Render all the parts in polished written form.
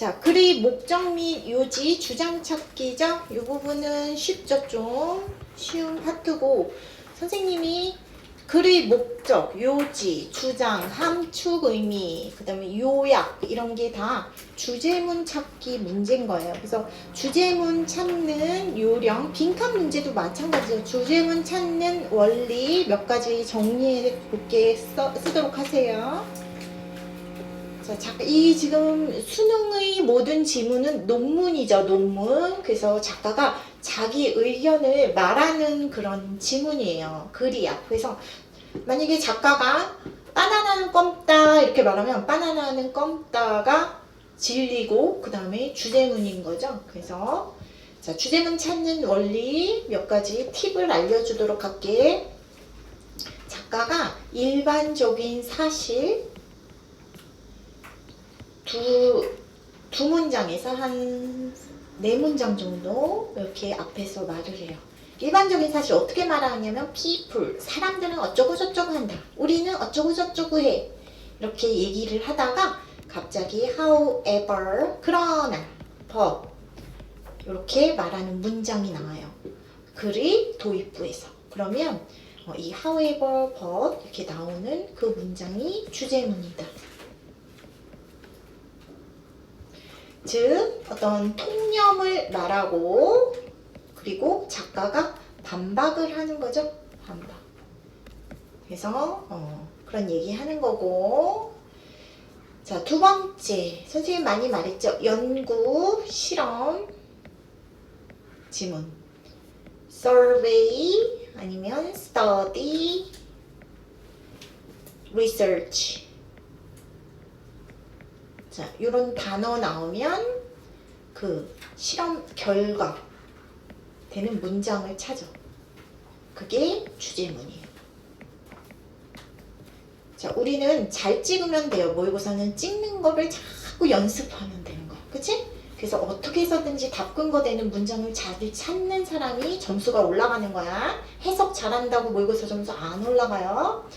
자, 글의 목적 및 요지, 주장 찾기죠? 이 부분은 쉽죠? 좀 쉬운 파트고, 선생님이 글의 목적, 요지, 주장, 함축 의미, 그 다음에 요약 이런 게 다 주제문 찾기 문제인 거예요. 그래서 주제문 찾는 요령, 빈칸 문제도 마찬가지예요. 주제문 찾는 원리 몇 가지 정리해 볼게 쓰도록 하세요. 자, 이 지금 수능의 모든 지문은 논문이죠, 논문. 그래서 작가가 자기 의견을 말하는 그런 지문이에요. 글이야. 그래서 만약에 작가가 바나나는 껌따 이렇게 말하면 바나나는 껌따가 진리고 그 다음에 주제문인 거죠. 그래서 자, 주제문 찾는 원리 몇 가지 팁을 알려주도록 할게. 작가가 일반적인 사실 두 문장에서 한 4문장 정도 이렇게 앞에서 말을 해요. 일반적인 사실 어떻게 말하냐면 people, 사람들은 어쩌고 저쩌고 한다. 우리는 어쩌고 저쩌고 해. 이렇게 얘기를 하다가 갑자기 however, 그러나, but 이렇게 말하는 문장이 나와요. 글의 도입부에서. 그러면 이 however, but 이렇게 나오는 그 문장이 주제문이다. 즉 어떤 통념을 말하고 그리고 작가가 반박을 하는 거죠. 반박. 그래서 그런 얘기 하는 거고. 자, 두 번째 선생님 많이 말했죠. 연구, 실험, 지문. survey 아니면 study, research. 자, 이런 단어 나오면 그 실험 결과 되는 문장을 찾아. 그게 주제문이에요. 자, 우리는 잘 찍으면 돼요. 모의고사는 찍는 거를 자꾸 연습하면 되는 거야. 그치? 그래서 어떻게 해서든지 답근거 되는 문장을 잘 찾는 사람이 점수가 올라가는 거야. 해석 잘한다고 모의고사 점수 안 올라가요.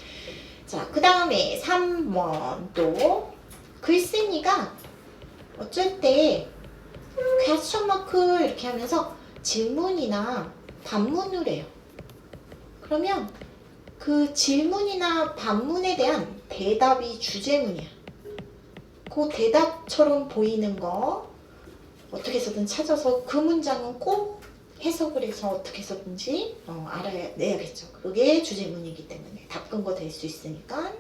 자, 그 다음에 3번 또 글쓴이가 어쩔 때 퀘스천 마크 이렇게 하면서 질문이나 반문을 해요. 그러면 그 질문이나 반문에 대한 대답이 주제문이야. 그 대답처럼 보이는 거 어떻게 해서든 찾아서 그 문장은 꼭 해석을 해서 어떻게 해서든지 알아내야겠죠. 그게 주제문이기 때문에 답근거 될 수 있으니까.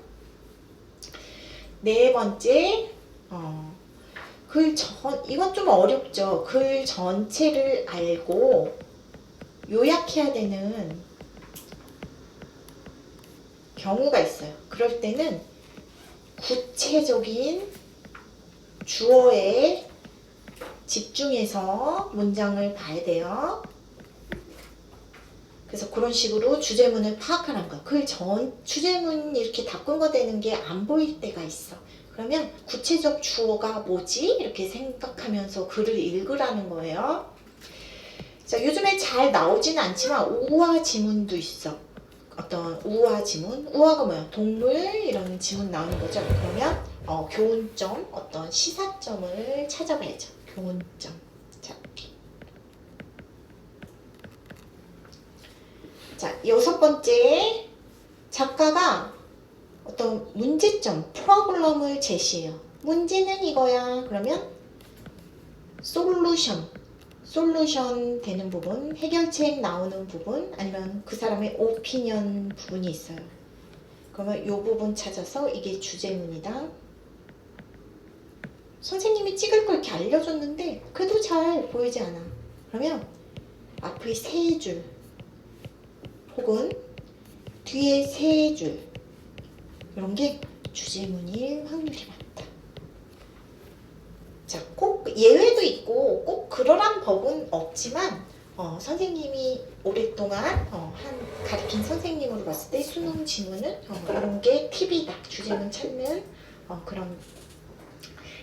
네 번째, 이건 좀 어렵죠. 글 전체를 알고 요약해야 되는 경우가 있어요. 그럴 때는 구체적인 주어에 집중해서 문장을 봐야 돼요. 그래서 그런 식으로 주제문을 파악하는 거야. 주제문 이렇게 답근거 되는 게 안 보일 때가 있어. 그러면 구체적 주어가 뭐지? 이렇게 생각하면서 글을 읽으라는 거예요. 자, 요즘에 잘 나오지는 않지만 우화 지문도 있어. 어떤 우화 지문? 우화가 뭐야? 동물 이런 지문 나오는 거죠. 그러면 교훈점, 어떤 시사점을 찾아봐야죠. 교훈점 찾기. 자, 6번째, 작가가 어떤 문제점, 프로블럼을 제시해요. 문제는 이거야. 그러면 솔루션 되는 부분, 해결책 나오는 부분, 아니면 그 사람의 오피니언 부분이 있어요. 그러면 이 부분 찾아서 이게 주제문이다. 선생님이 찍을 걸 이렇게 알려줬는데 그래도 잘 보이지 않아. 그러면 앞의 3줄 혹은 뒤에 3줄 이런 게 주제문일 확률이 많다. 자, 꼭 예외도 있고 꼭 그러란 법은 없지만 선생님이 오랫동안 가르친 선생님으로 봤을 때 수능 지문은 이런 게 팁이다. 주제문 찾는 그런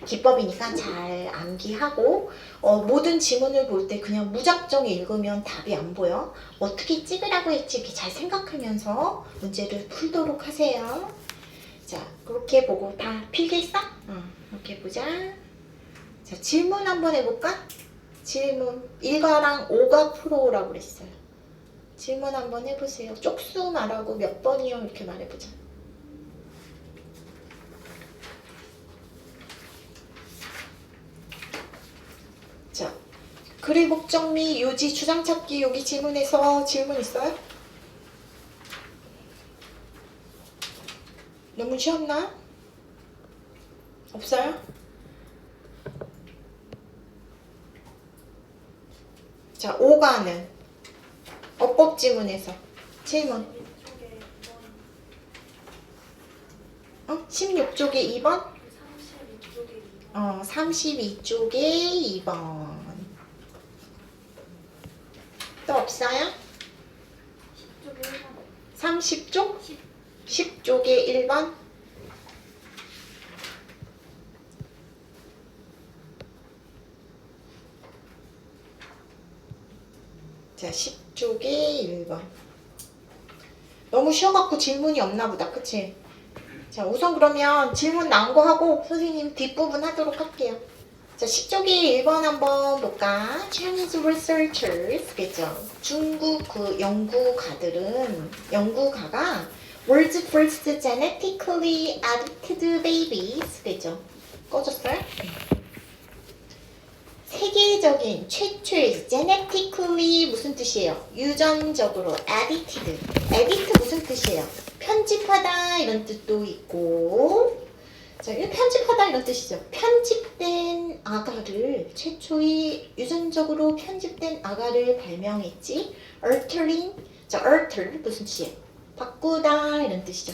기법이니까 잘 암기하고 모든 지문을 볼 때 그냥 무작정 읽으면 답이 안 보여. 어떻게 찍으라고 했지 이렇게 잘 생각하면서 문제를 풀도록 하세요. 자, 그렇게 보고 다 필기했어? 이렇게 보자. 자, 질문 한번 해볼까? 질문. 1가랑 5가 프로라고 그랬어요. 질문 한번 해보세요. 쪽수 말하고 몇 번이요? 이렇게 말해보자. 자, 글의 목적 및 요지 주장 찾기 여기 질문에서 질문 있어요? 너무 쉬웠나? 없어요? 자, 5가는 어법 지문에서 질문. 16쪽에 2번? 32쪽에 2번. 또 없어요? 30쪽? 10쪽에 1번? 자, 10쪽에 1번. 너무 쉬워갖고 질문이 없나보다. 그치? 자, 우선 그러면 질문 나온 거 하고 선생님 뒷부분 하도록 할게요. 자, 10쪽에 1번 한번 볼까? Chinese researchers, 그죠? 중국 그 연구가가 world's first genetically edited babies, 그죠? 꺼졌어요? 세계적인 최초의 genetically 무슨 뜻이에요? 유전적으로 edited. edit 무슨 뜻이에요? 편집하다 이런 뜻도 있고, 자, 이 편집하다 이런 뜻이죠. 편집된 아가를 최초의 유전적으로 편집된 아가를 발명했지. altering, 자, alter 무슨 뜻이에요? 바꾸다 이런 뜻이죠.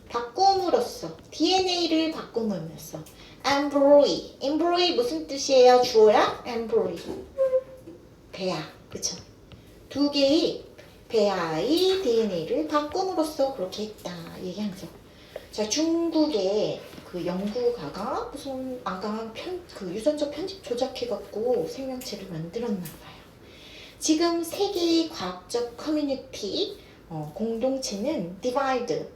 바꿈으로써 DNA를 바꿈으로써 embry, embry 무슨 뜻이에요? 주어야? embry 배아, 그쵸? 두 개의 배아의 DNA를 바꿈으로써 그렇게 했다 얘기한 거죠. 자, 중국의 그 연구가가 무슨 아가 그 유전적 편집 조작해갖고 생명체를 만들었나 봐요. 지금 세계의 과학적 커뮤니티 공동체는 divide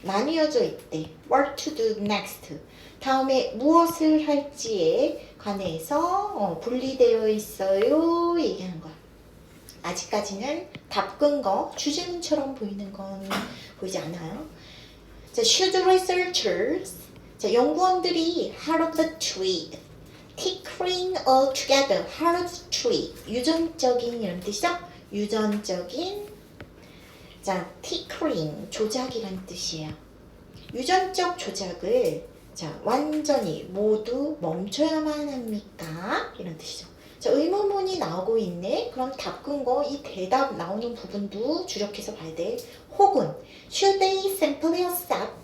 나뉘어져 있대. What to do next. 다음에 무엇을 할지에 관해서 분리되어 있어요. 얘기하는 거야. 아직까지는 답근 거, 주제문처럼 보이는 건 보이지 않아요. 자, should researchers, 자, 연구원들이 how of the tree, tinkering all together, how of the tree, 유전적인 이런 뜻이죠? 유전적인, 자, tinkering, 조작이란 뜻이에요. 유전적 조작을 자, 완전히 모두 멈춰야만 합니까? 이런 뜻이죠. 자, 의문문이 나오고 있네. 그럼 답근거 이 대답 나오는 부분도 주력해서 봐야 돼. 혹은 should they simply accept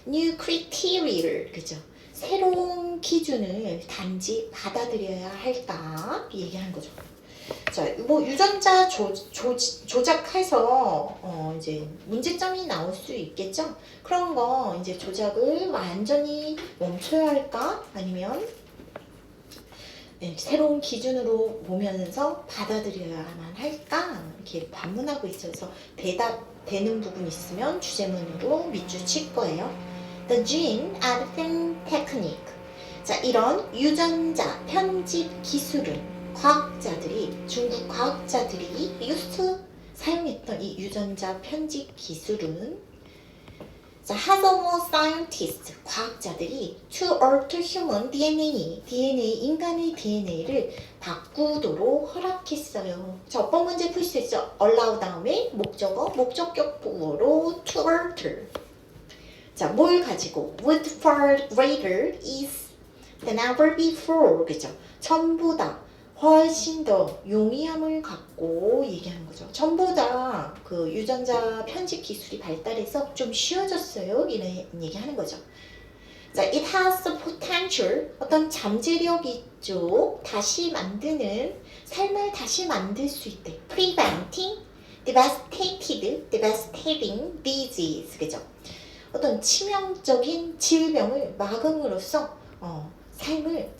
new criteria를, 그죠? 새로운 기준을 단지 받아들여야 할까? 얘기하는 거죠. 자, 뭐 유전자 조작해서 이제 문제점이 나올 수 있겠죠? 그런 거 이제 조작을 완전히 멈춰야 할까? 아니면 새로운 기준으로 보면서 받아들여야만 할까? 이렇게 반문하고 있어서 대답되는 부분 있으면 주제문으로 밑줄 칠 거예요. The gene editing technique. 자, 이런 유전자 편집 기술은 중국 과학자들이 사용했던 이 유전자 편집 기술은 자, has allowed scientists, 과학자들이 to alter human DNA, 인간의 DNA를 바꾸도록 허락했어요. 자, 어떤 문제 풀 수 있죠? allow 다음에 목적격보로 to alter. 자, 뭘 가지고 with far greater ease than ever before, 그죠? 전보다 훨씬 더 용이함을 갖고 얘기하는 거죠. 전보다 그 유전자 편집 기술이 발달해서 좀 쉬워졌어요. 이런 얘기하는 거죠. 자, it has the potential, 어떤 잠재력이 있죠. 삶을 다시 만들 수 있대. preventing devastating disease, 그죠? 어떤 치명적인 질병을 막음으로써 삶을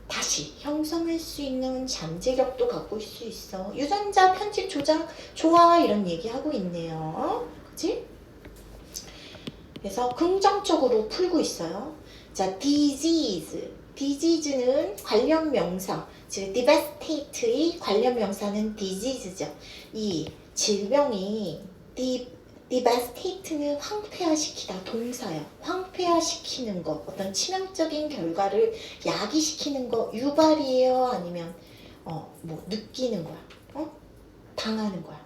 다시 형성할 수 있는 잠재력도 갖고 있을 수 있어. 유전자 편집 조작 좋아 이런 얘기하고 있네요. 그치? 그래서 긍정적으로 풀고 있어요. 자, disease disease는 관련 명사, 즉 devastate의 관련 명사는 disease죠. 이 질병이 devastate는 황폐화시키다 동사요. 황폐화시키는 거, 어떤 치명적인 결과를 야기시키는 거 유발이에요? 아니면 뭐 느끼는 거야? 당하는 거야?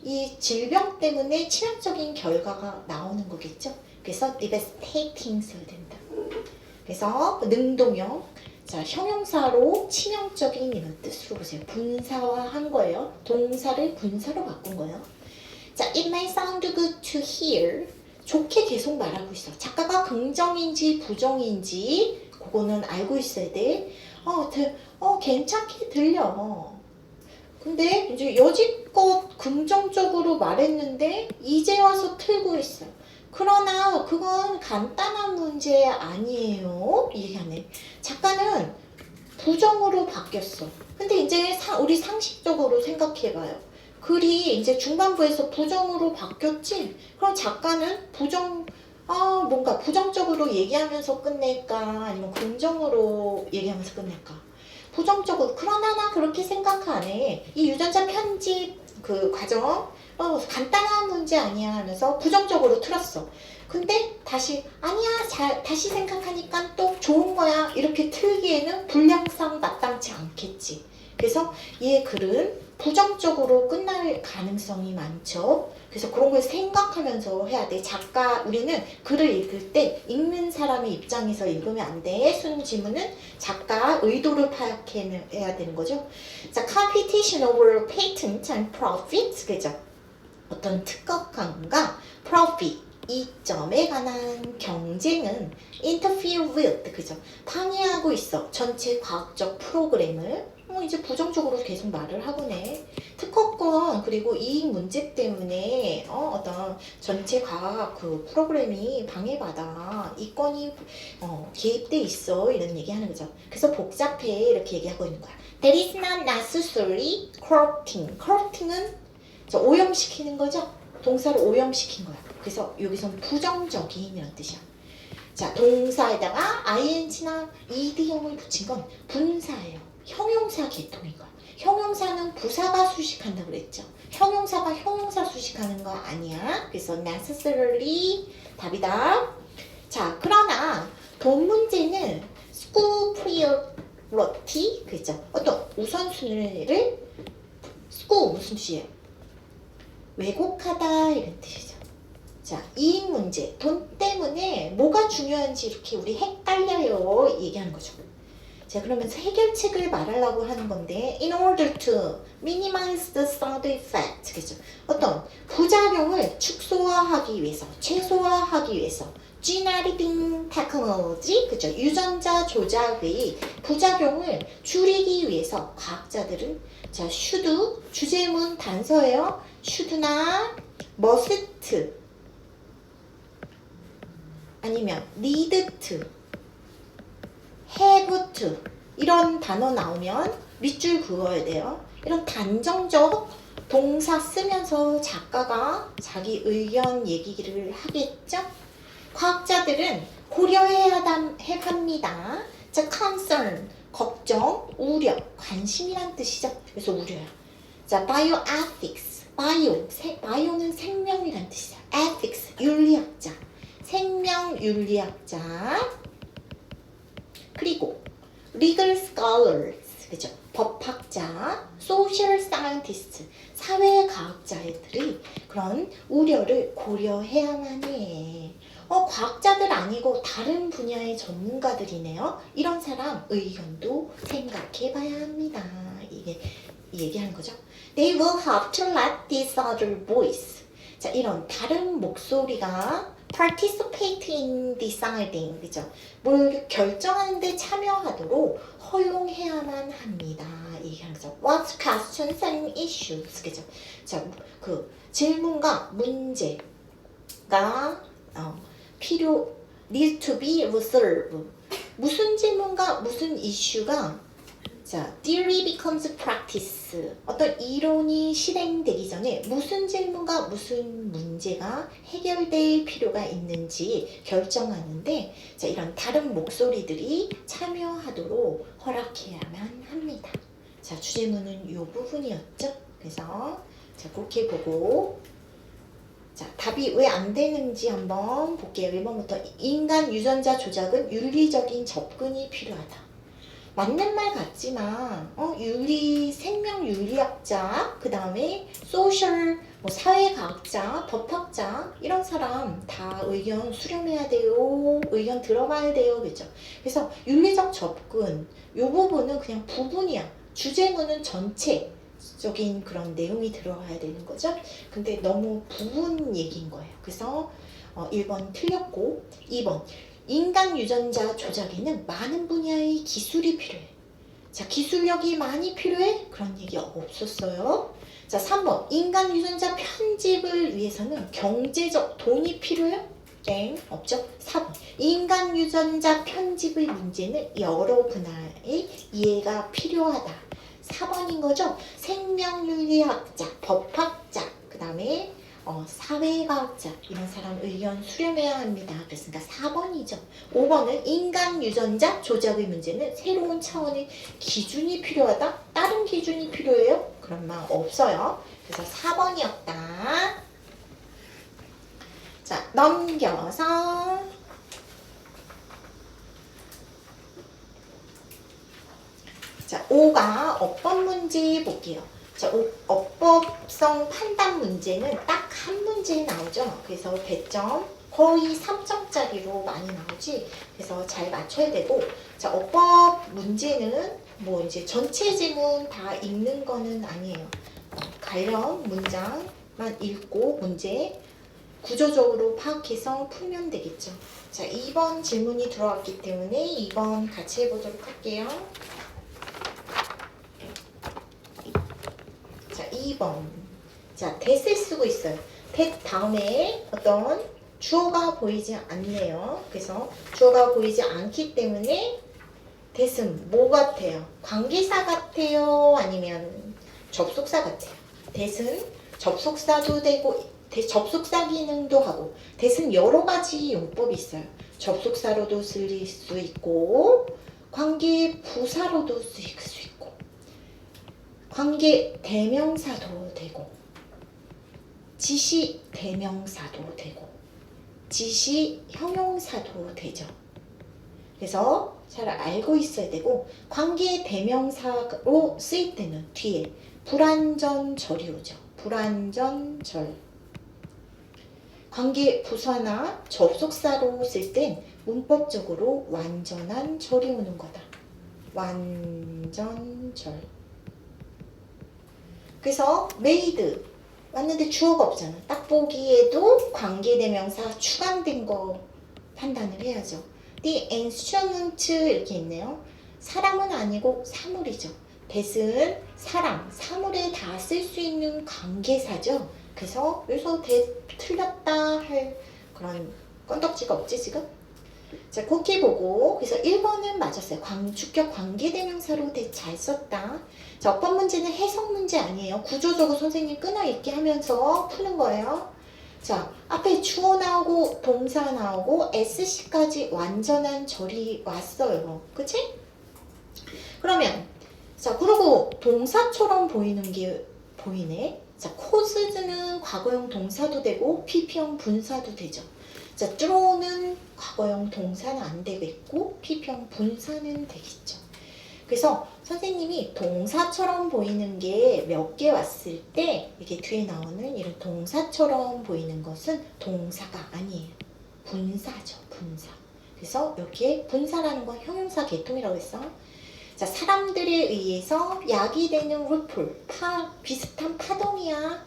이 질병 때문에 치명적인 결과가 나오는 거겠죠? 그래서 devastating 써야 된다. 그래서 능동형, 자 형용사로 치명적인 이런 뜻으로 보세요. 분사화한 거예요. 동사를 분사로 바꾼 거예요. 자, it may sound good to hear. 좋게 계속 말하고 있어. 작가가 긍정인지 부정인지 그거는 알고 있어야 돼. 괜찮게 들려. 근데 이제 여지껏 긍정적으로 말했는데 이제 와서 틀고 있어. 그러나 그건 간단한 문제 아니에요. 얘기하네. 작가는 부정으로 바뀌었어. 근데 이제 우리 상식적으로 생각해봐요. 글이 이제 중반부에서 부정으로 바뀌었지? 그럼 작가는 뭔가 부정적으로 얘기하면서 끝낼까? 아니면 긍정으로 얘기하면서 끝낼까? 부정적으로. 그러나 나 그렇게 생각 안 해. 이 유전자 편집 그 과정 간단한 문제 아니야 하면서 부정적으로 틀었어. 근데 다시 아니야 다시 생각하니까 또 좋은 거야 이렇게 틀기에는 분량상 마땅치 않겠지. 그래서 얘 글은 부정적으로 끝날 가능성이 많죠. 그래서 그런 걸 생각하면서 해야 돼. 우리는 글을 읽을 때 읽는 사람의 입장에서 읽으면 안 돼. 순지문은 작가 의도를 파악해야 되는 거죠. 자, competition over patent and profit, 그죠? 어떤 특허권과 profit, 이점에 관한 경쟁은 interfere with, 그죠? 방해하고 있어. 전체 과학적 프로그램을. 이제 부정적으로 계속 말을 하고네. 특허권 그리고 이익 문제 때문에 어떤 전체 과학 그 프로그램이 방해받아. 이권이 개입돼 있어. 이런 얘기하는 거죠. 그래서 복잡해 이렇게 얘기하고 있는 거야. That is not necessarily corrupting. corrupting은 오염시키는 거죠. 동사를 오염시킨 거야. 그래서 여기서는 부정적인 이런 뜻이야. 자, 동사에다가 ing나 ed형을 붙인 건 분사예요. 형용사 계통인 거야. 형용사는 부사가 수식한다고 그랬죠. 형용사가 형용사 수식하는 거 아니야. 그래서 necessarily 답이다. 자, 그러나 본 문제는 school priority, 그죠? 어떤 우선순위를 school 무슨 뜻이에요? 왜곡하다 이런 뜻이죠. 자, 이익 문제, 돈 때문에 뭐가 중요한지 이렇게 우리 헷갈려요 얘기하는 거죠. 자, 그러면서 해결책을 말하려고 하는 건데 in order to minimize the side effect, 그죠? 어떤 부작용을 축소화하기 위해서, 최소화하기 위해서 gene editing technology, 그죠? 유전자 조작의 부작용을 줄이기 위해서 과학자들은 자, should, 주제문 단서예요. should나 must 아니면 need to, have to 이런 단어 나오면 밑줄 그어야 돼요. 이런 단정적 동사 쓰면서 작가가 자기 의견 얘기를 하겠죠. 과학자들은 고려해야 합니다. 자, concern, 걱정, 우려, 관심이란 뜻이죠. 그래서 우려야. 자, bioethics, 바이오는 생명이란 뜻이야. ethics, 윤리학자, 생명윤리학자. 그리고 legal scholars, 그죠? 법학자, social scientists, 사회과학자들이 그런 우려를 고려해야만 해. 과학자들 아니고 다른 분야의 전문가들이네요. 이런 사람 의견도 생각해봐야 합니다. 이게 얘기하는 거죠. They will have to let this other voice. 자, 이런 다른 목소리가 participate in deciding, 그죠? 뭘 결정하는데 참여하도록 허용해야만 합니다. 얘기하는 거죠. What questions and issues, 그죠? 자, 그 질문과 문제가 need to be resolved. 무슨 질문과 무슨 이슈가 자, theory becomes practice. 어떤 이론이 실행되기 전에 무슨 질문과 무슨 문제가 해결될 필요가 있는지 결정하는데, 자, 이런 다른 목소리들이 참여하도록 허락해야만 합니다. 자, 주제문은 이 부분이었죠. 그래서 자, 그렇게 보고, 자, 답이 왜 안 되는지 한번 볼게요. 1번부터 인간 유전자 조작은 윤리적인 접근이 필요하다. 맞는 말 같지만 생명 윤리학자, 그 다음에 소셜, 사회과학자, 법학자 이런 사람 다 의견 수렴해야 돼요. 의견 들어봐야 돼요. 그죠? 그래서 윤리적 접근 요 부분은 그냥 부분이야. 주제문은 전체적인 그런 내용이 들어가야 되는 거죠. 근데 너무 부분 얘기인 거예요. 그래서 1번 틀렸고 2번 인간 유전자 조작에는 많은 분야의 기술이 필요해. 자, 기술력이 많이 필요해? 그런 얘기 없었어요. 자, 3번 인간 유전자 편집을 위해서는 경제적 돈이 필요해요? 땡, 없죠? 4번 인간 유전자 편집의 문제는 여러 분야의 이해가 필요하다. 4번인 거죠? 생명윤리학자, 법학자, 그 다음에 사회과학자 이런 사람 의견 수렴해야 합니다. 그랬으니까 4번이죠. 5번은 인간 유전자 조작의 문제는 새로운 차원의 기준이 필요하다. 다른 기준이 필요해요? 그런 말 없어요. 그래서 4번이었다. 자, 넘겨서 자, 5가 어법 문제 볼게요. 자, 어법성 판단 문제는 딱 한 문제 나오죠. 그래서 100점 거의 3점짜리로 많이 나오지. 그래서 잘 맞춰야 되고, 자, 어법 문제는 이제 전체 지문 다 읽는 거는 아니에요. 관련 문장만 읽고 문제 구조적으로 파악해서 풀면 되겠죠. 자, 2번 질문이 들어왔기 때문에 2번 같이 해보도록 할게요. 자, 2번. 자, that을 쓰고 있어요. that 다음에 어떤 주어가 보이지 않네요. 그래서 주어가 보이지 않기 때문에 that은 뭐 같아요? 관계사 같아요? 아니면 접속사 같아요? that은 접속사도 되고 접속사 기능도 하고, that은 여러 가지 용법이 있어요. 접속사로도 쓸 수 있고 관계 부사로도 쓸 수 있고 관계 대명사도 되고 지시 대명사도 되고 지시 형용사도 되죠. 그래서 잘 알고 있어야 되고, 관계 대명사로 쓰일 때는 뒤에 불완전절이 오죠. 불완전절. 관계 부사나 접속사로 쓸 땐 문법적으로 완전한 절이 오는 거다. 완전절. 그래서 made 왔는데 주어가 없잖아. 딱 보기에도 관계대명사 추가된 거 판단을 해야죠. The instrument 이렇게 있네요. 사람은 아니고 사물이죠. that은 사람, 사물에 다 쓸 수 있는 관계사죠. 그래서 여기서 that 틀렸다 할 그런 건덕지가 없지 지금? 자, 그렇게 보고, 그래서 1번은 맞았어요. 주격 관계대명사로 잘 썼다. 자, 어법 문제는 해석 문제 아니에요. 구조적으로 선생님 끊어 읽기 하면서 푸는 거예요. 자, 앞에 주어 나오고 동사 나오고 SC까지 완전한 절이 왔어요. 그치? 그러면 자, 그리고 동사처럼 보이는 게 보이네. 자, caused는 과거형 동사도 되고 PP형 분사도 되죠. 자, throw는 과거형 동사는 안 되겠고 PP형 분사는 되겠죠. 그래서 선생님이 동사처럼 보이는 게 몇 개 왔을 때 이게 뒤에 나오는 이런 동사처럼 보이는 것은 동사가 아니에요. 분사죠, 분사. 그래서 여기에 분사라는 건 형용사 계통이라고 했어. 자, 사람들에 의해서 야기되는 루플, 비슷한 파동이야,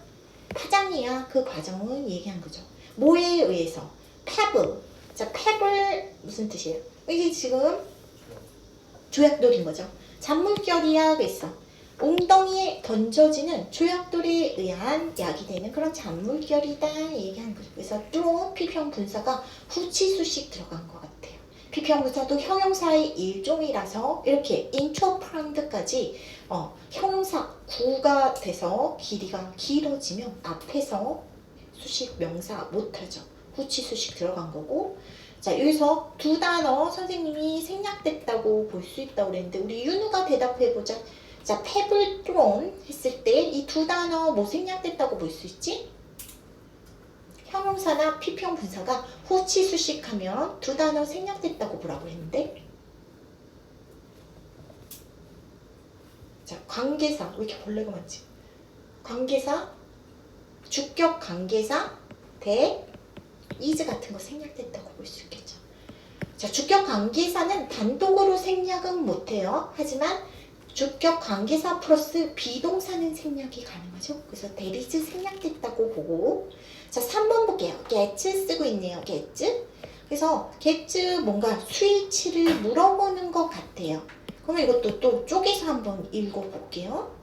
파장이야. 그 과정을 얘기한 거죠. 뭐에 의해서? pebble. 자, pebble 무슨 뜻이에요? 이게 지금 조약돌인 거죠. 잔물결이야 그랬어. 웅덩이에 던져지는 조약돌에 의한 야기되는 그런 잔물결이다 얘기한 거죠. 그래서 thrown 피평 분사가 후치수식 들어간 것 같아요. 피평부사도 형용사의 일종이라서 이렇게 interprand까지 형용사 구가 돼서 길이가 길어지면 앞에서 수식 명사 못하죠. 후치 수식 들어간 거고. 자, 여기서 두 단어 선생님이 생략됐다고 볼 수 있다고 그랬는데 우리 윤우가 대답해보자. 자, pebble thrown 했을 때 이 두 단어 뭐 생략됐다고 볼 수 있지? 형용사나 피평분사가 후치 수식하면 두 단어 생략됐다고 보라고 했는데. 자, 관계사. 왜 이렇게 벌레가 많지? 관계사, 주격 관계사, 대, is 같은 거 생략됐다고 볼 수 있겠죠. 자, 주격 관계사는 단독으로 생략은 못해요. 하지만 주격 관계사 플러스 비동사는 생략이 가능하죠. 그래서 there is 생략됐다고 보고. 자, 3번 볼게요. gets 쓰고 있네요. gets. 그래서 gets 뭔가 스위치를 물어보는 것 같아요. 그러면 이것도 또 쪼개서 한번 읽어볼게요.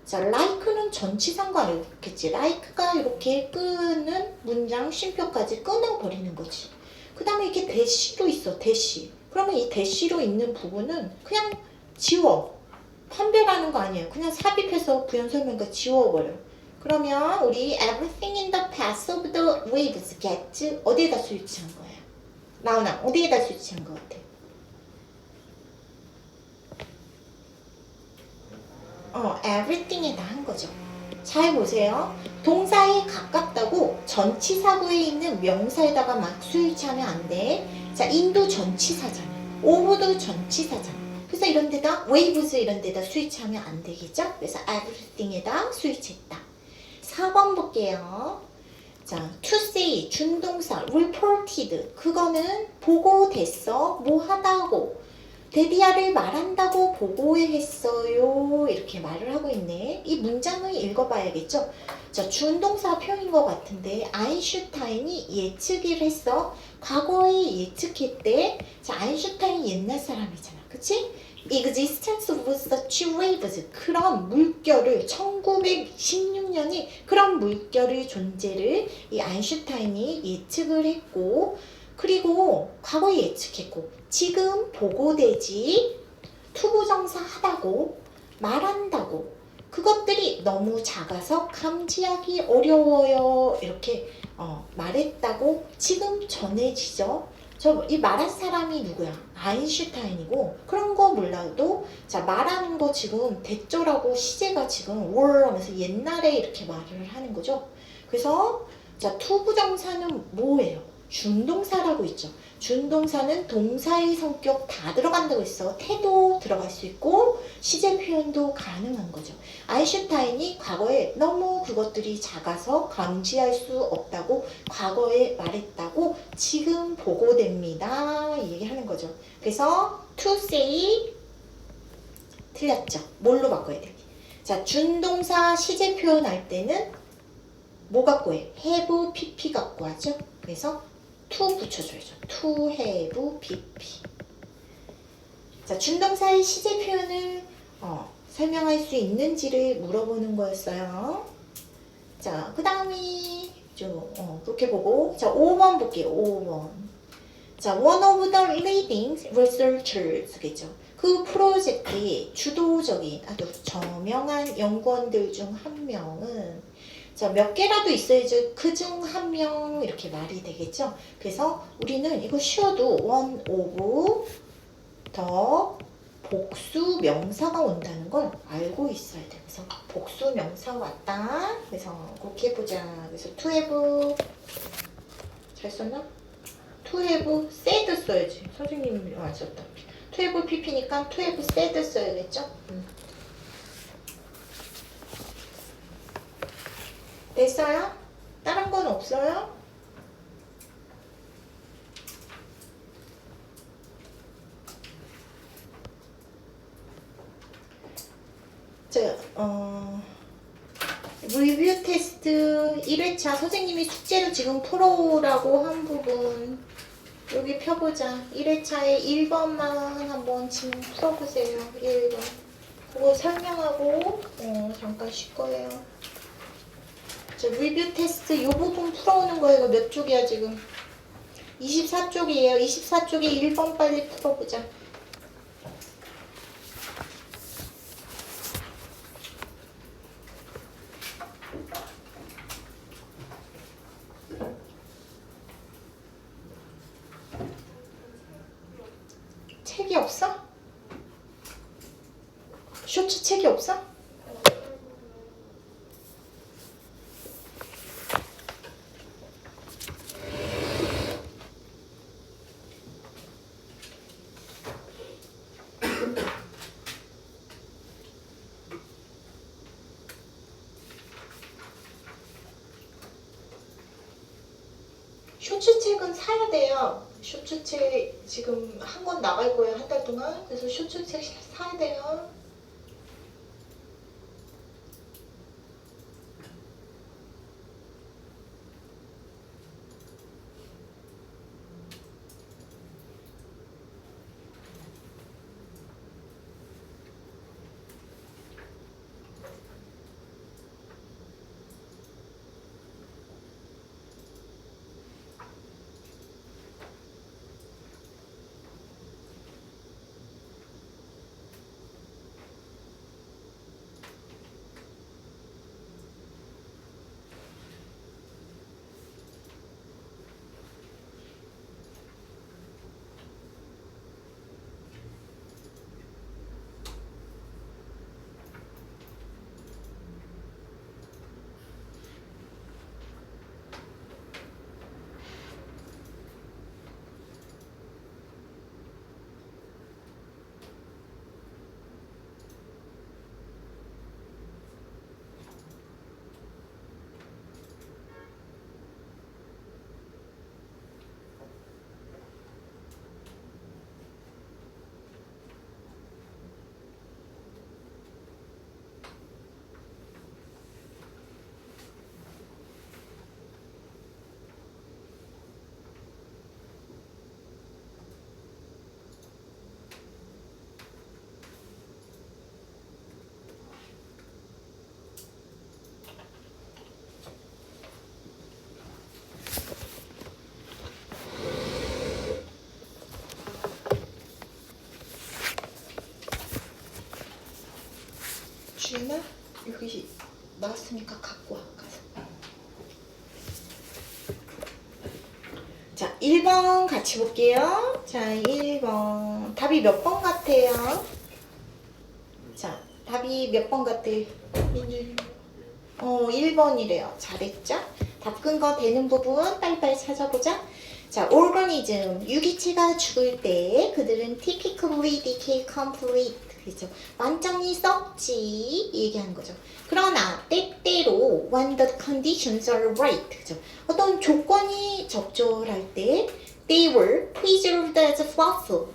자, like는 전치사가 알겠지. like가 이렇게 끄는 문장 쉼표까지 끊어버리는 거지. 그 다음에 이렇게 대시로 있어. 대시. 그러면 이 대시로 있는 부분은 그냥 지워. 판별하는 거 아니에요. 그냥 삽입해서 부연설명과 지워버려. 그러면 우리 everything in the path of the waves gets 어디에다 스위치한 거예요? 나훈아, 어디에다 스위치한 것 같아? everything에다 한 거죠. 잘 보세요. 동사에 가깝다고 전치사구에 있는 명사에다가 막 스위치하면 안 돼. 자, 인도 전치사잖아. 오브도 전치사잖아. 그래서 이런 데다 waves 이런 데다 스위치하면 안 되겠죠? 그래서 everything에다 스위치했다. 4번 볼게요. 자, to say 준동사 reported 그거는 보고됐어. 뭐 하다고. 데디아를 말한다고 보고했어요. 이렇게 말을 하고 있네. 이 문장을 읽어봐야겠죠. 자, 준동사 표현인 것 같은데 아인슈타인이 예측을 했어. 과거에 예측했대. 자, 아인슈타인 옛날 사람이잖아. 그치? existence of such waves 그런 물결을 1916년에 그런 물결의 존재를 이 아인슈타인이 예측을 했고 그리고 과거에 예측했고 지금 보고되지 투부정사 하다고 말한다고 그것들이 너무 작아서 감지하기 어려워요 이렇게 말했다고 지금 전해지죠. 이 말한 사람이 누구야? 아인슈타인이고 그런 거 몰라도 자 말하는 거 지금 대조라고 시제가 지금 were 하면서 옛날에 이렇게 말을 하는 거죠. 그래서 자 투부정사는 뭐예요? 준동사라고 있죠. 준동사는 동사의 성격 다 들어간다고 했어. 태도 들어갈 수 있고 시제 표현도 가능한 거죠. 아인슈타인이 과거에 너무 그것들이 작아서 감지할 수 없다고 과거에 말했다고 지금 보고됩니다. 이 얘기하는 거죠. 그래서 to say 틀렸죠. 뭘로 바꿔야 돼? 자, 준동사 시제 표현할 때는 뭐 갖고 해? have, pp 갖고 하죠. 그래서 to 붙여줘야죠. to have, pp. 자, 준동사의 시제 표현을 설명할 수 있는지를 물어보는 거였어요. 자, 그 다음에 그렇게 보고 자, 5번 볼게요. 5번. 자, one of the leading researchers겠죠. 그 프로젝트의 주도적인 아주 저명한 연구원들 중 한 명은 자, 몇 개라도 있어야지 그 중 한 명 이렇게 말이 되겠죠. 그래서 우리는 이거 쉬어도 one of 더 복수 명사가 온다는 걸 알고 있어야 돼. 그래서 복수 명사가 왔다. 그래서 그렇게 해보자. 그래서 to have 잘 썼나? to have said 써야지. 선생님이 안 썼다. to have pp니까 to have said 써야겠죠? 됐어요? 다른 건 없어요? 자, 리뷰 테스트 1회차 선생님이 숙제로 지금 풀어오라고 한 부분 여기 펴보자. 1회차에 1번만 한번 지금 풀어보세요. 1번. 그거 설명하고 잠깐 쉴 거예요. 자, 리뷰 테스트 이 부분 풀어오는 거예요. 몇 쪽이야 지금? 24쪽이에요. 24쪽에 1번 빨리 풀어보자. 책이 없어? 쇼츠 책이 없어? 쇼츠책은 사야 돼요. 쇼츠책 지금 한 권 나갈 거예요. 한 달 동안. 그래서 쇼츠책 사야 돼요. 주인아, 여기 나왔으니까 갖고 와. 가서. 자, 1번 같이 볼게요. 자, 1번. 답이 몇 번 같아요? 자, 답이 몇 번 같아? 1번이래요. 잘했죠? 답 근거 되는 부분 빨리빨리 찾아보자. 자, organism, 유기체가 죽을 때 그들은 typically decay complete. 그렇죠. 완전히 썩지 얘기하는 거죠. 그러나 때때로 when the conditions are right, 그죠? 어떤 조건이 적절할 때 they were preserved as fossil.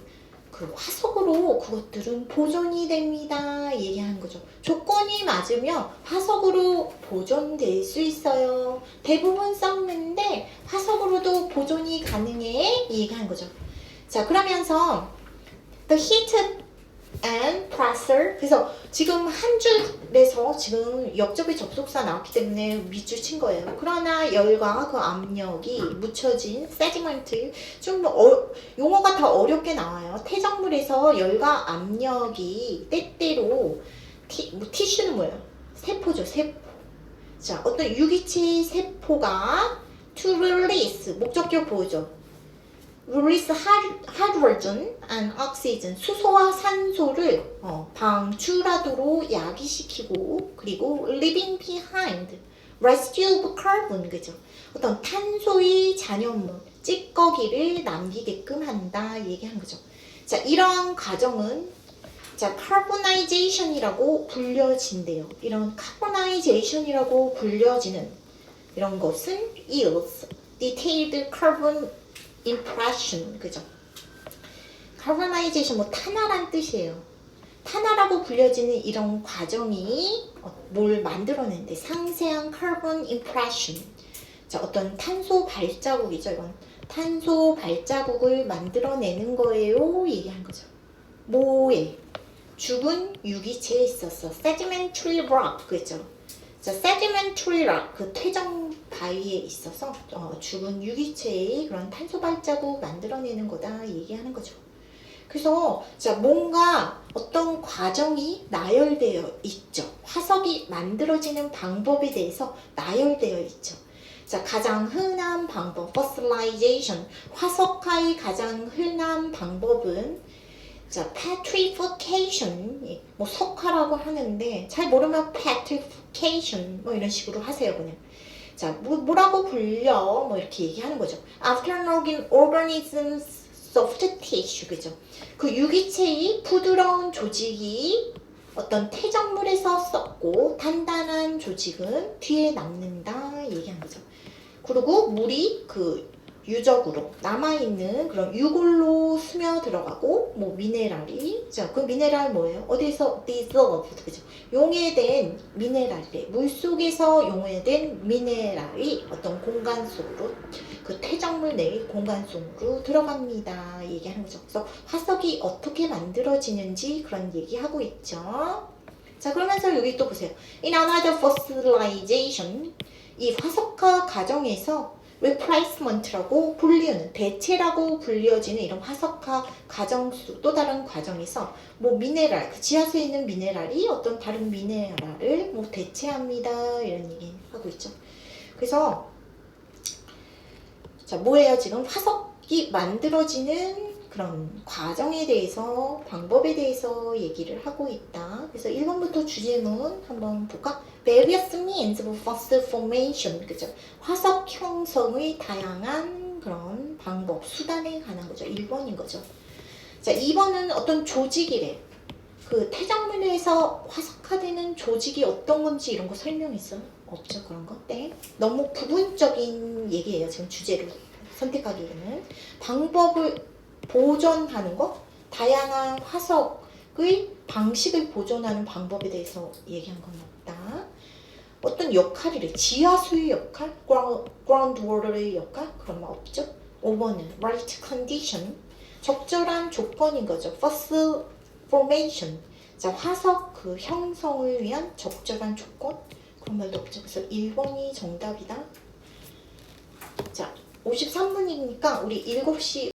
그 화석으로 그것들은 보존이 됩니다. 얘기하는 거죠. 조건이 맞으면 화석으로 보존될 수 있어요. 대부분 썩는데 화석으로도 보존이 가능해. 얘기하는 거죠. 자, 그러면서 the heat and pressure. 그래서 지금 한 줄에서 지금 역접의 접속사 나왔기 때문에 밑줄 친 거예요. 그러나 열과 그 압력이 묻혀진 sediment, 좀 용어가 더 어렵게 나와요. 퇴적물에서 열과 압력이 때때로 티슈는 뭐예요? 세포죠, 세포. 자, 어떤 유기체 세포가 to release, 목적격 보호죠. release hydrogen and oxygen, 수소와 산소를 방출하도록 야기시키고, 그리고 leaving behind residue of carbon, 그죠? 어떤 탄소의 잔여물, 찌꺼기를 남기게끔 한다 얘기한 거죠. 자, 이런 과정은 자, carbonization이라고 불려진대요. 이런 carbonization이라고 불려지는 이런 것은 yields detailed carbon impression, 그죠? carbonization, 뭐 탄화란 뜻이에요. 탄화라고 불려지는 이런 과정이 뭘 만들어내는데 상세한 carbon impression. 자, 어떤 탄소 발자국이죠. 이건 탄소 발자국을 만들어내는 거예요. 얘기한 거죠. 뭐에? 죽은 유기체에 있었어. sedimentary rock, 그죠? 자, sedimentary rock, 그 바위에 있어서 죽은 유기체의 그런 탄소 발자국 만들어내는 거다 얘기하는 거죠. 그래서 자, 뭔가 어떤 과정이 나열되어 있죠. 화석이 만들어지는 방법에 대해서 나열되어 있죠. 자, 가장 흔한 방법, fossilization, 화석화의 가장 흔한 방법은 자, petrification, 뭐 석화라고 하는데 잘 모르면 petrification 뭐 이런 식으로 하세요 그냥. 자, 뭐라고 불려? 뭐 이렇게 얘기하는 거죠. After an organism's soft tissue, 그죠? 그 유기체의 부드러운 조직이 어떤 태정물에서 썩고 단단한 조직은 뒤에 남는다 얘기한 거죠. 그리고 물이 그 유적으로 남아있는 그런 유골로 스며들어가고 뭐 미네랄이 자, 그 미네랄 뭐예요? 어디서 dissolved, 그죠? 용해된 미네랄이 물속에서 용해된 미네랄이 어떤 공간 속으로 그 태정물 내의 공간 속으로 들어갑니다 얘기하는 거죠. 그래서 화석이 어떻게 만들어지는지 그런 얘기하고 있죠. 자, 그러면서 여기 또 보세요. In another fossilization, 이 화석화 과정에서 replacement라고 불리는 대체라고 불려지는 이런 화석화 과정 또 다른 과정에서 뭐 미네랄, 그 지하수에 있는 미네랄이 어떤 다른 미네랄을 뭐 대체합니다 이런 얘기 하고 있죠. 그래서 자, 뭐예요? 지금 화석이 만들어지는 그런 과정에 대해서 방법에 대해서 얘기를 하고 있다. 그래서 1번부터 주제문 한번 볼까? Various means of fossil formation, 그죠? 화석 형성의 다양한 그런 방법, 수단에 관한 거죠. 1번인 거죠. 자, 2번은 어떤 조직이래. 그 태정물에서 화석화되는 조직이 어떤 건지 이런 거 설명했어요? 없죠, 그런 거? 네. 너무 부분적인 얘기예요, 지금 주제를 선택하기에는. 방법을 보존하는 거, 다양한 화석의 방식을 보존하는 방법에 대해서 얘기한 건 없다. 어떤 역할이래. 지하수의 역할, groundwater의 역할, 그런 거 없죠. 5번은 right condition, 적절한 조건인 거죠. fossil formation, 자, 화석 그 형성을 위한 적절한 조건, 그런 말도 없죠. 그래서 1번이 정답이다. 자, 53분이니까 우리 7시